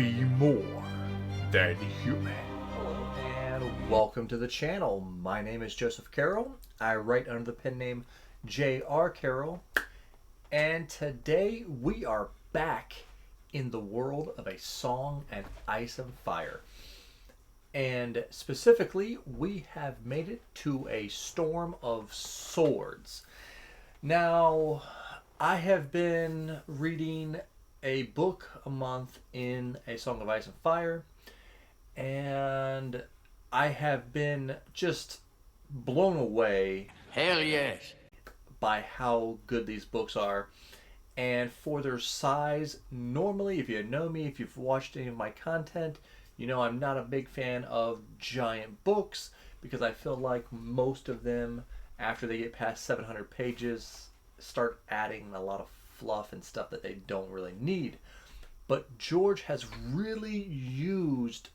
be more than human. Hello and welcome to the channel. My name is Joseph Carroll. I write under the pen name J.R. Carroll. And today we are back in the world of A Song and Ice and Fire. And specifically, we have made it to A Storm of Swords. Now, I have been reading a book a month in A Song of Ice and Fire, and I have been just blown away. Hell yes. By how good these books are. And for their size, normally, if you know me, if you've watched any of my content, you know I'm not a big fan of giant books because I feel like most of them, after they get past 700 pages, start adding a lot of fluff and stuff that they don't really need. But George has really used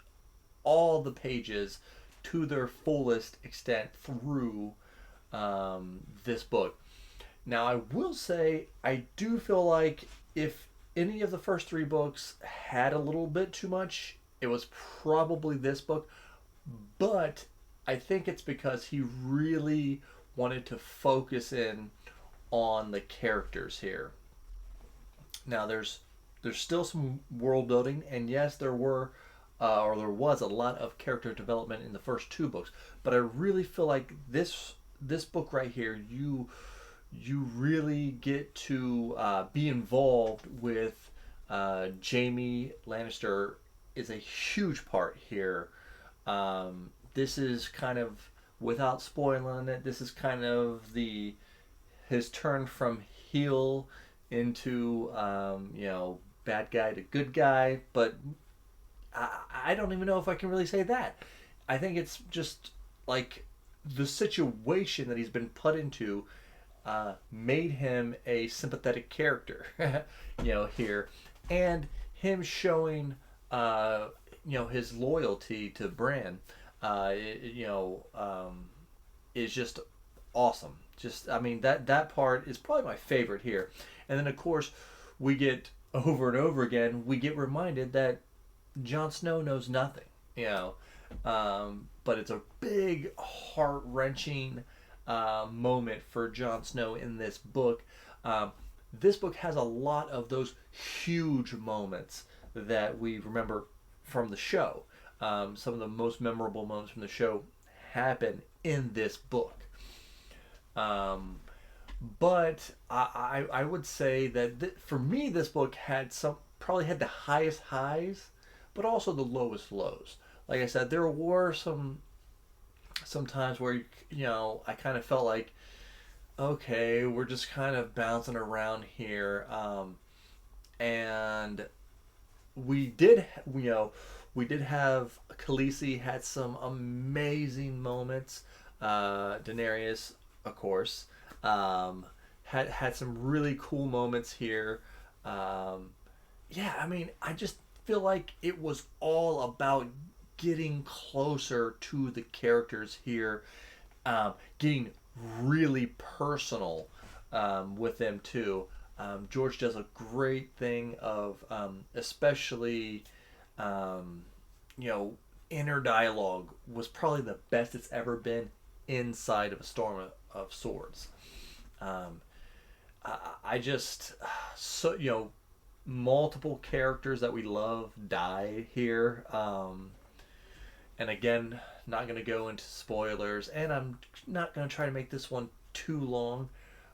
all the pages to their fullest extent through this book. Now, I will say, I do feel like if any of the first three books had a little bit too much, it was probably this book. But I think it's because he really wanted to focus in on the characters here. Now, there's still some world building, and yes, there was a lot of character development in the first two books. But I really feel like this book right here, you really get to be involved with Jaime Lannister is a huge part here. This is kind of, without spoiling it, this is kind of his turn from heel into bad guy to good guy. But I don't even know if I can really say that. I think it's just like the situation that he's been put into made him a sympathetic character, here, and him showing, his loyalty to Bran, is just awesome. That part is probably my favorite here. And then, of course, we get over and over again, we get reminded that Jon Snow knows nothing, but it's a big, heart-wrenching moment for Jon Snow in this book. This book has a lot of those huge moments that we remember from the show. Some of the most memorable moments from the show happen in this book. But I would say that for me, this book probably had the highest highs, but also the lowest lows. Like I said, there were some times where I kind of felt like, okay, we're just kind of bouncing around here, and we did have Khaleesi had some amazing moments. Daenerys, of course, had some really cool moments here. I just feel like it was all about getting closer to the characters here, getting really personal with them too. George does a great thing of, especially, inner dialogue was probably the best it's ever been inside of A Storm of Swords. I just, multiple characters that we love die here. And again, not going to go into spoilers, and I'm not going to try to make this one too long,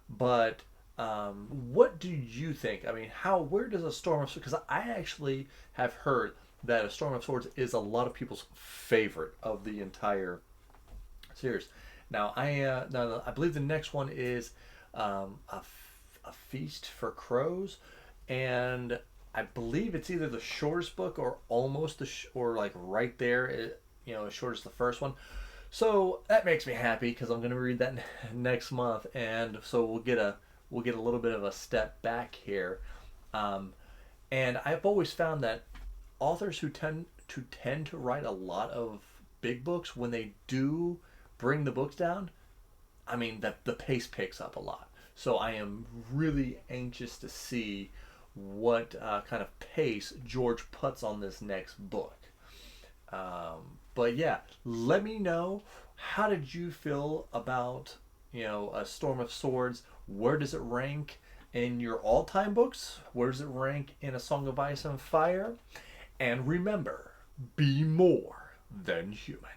but what do you think? I mean, where does A Storm of Swords, because I actually have heard that A Storm of Swords is a lot of people's favorite of the entire series. Now, I believe the next one is a Feast for Crows, and I believe it's either the shortest book or almost or like right there, as short as the first one. So that makes me happy because I'm going to read that next month, and so we'll get a little bit of a step back here. And I've always found that authors who tend to write a lot of big books, when they do bring the books down, the pace picks up a lot. So I am really anxious to see what kind of pace George puts on this next book. But yeah, let me know, how did you feel about, A Storm of Swords? Where does it rank in your all-time books? Where does it rank in A Song of Ice and Fire? And remember, be more than human.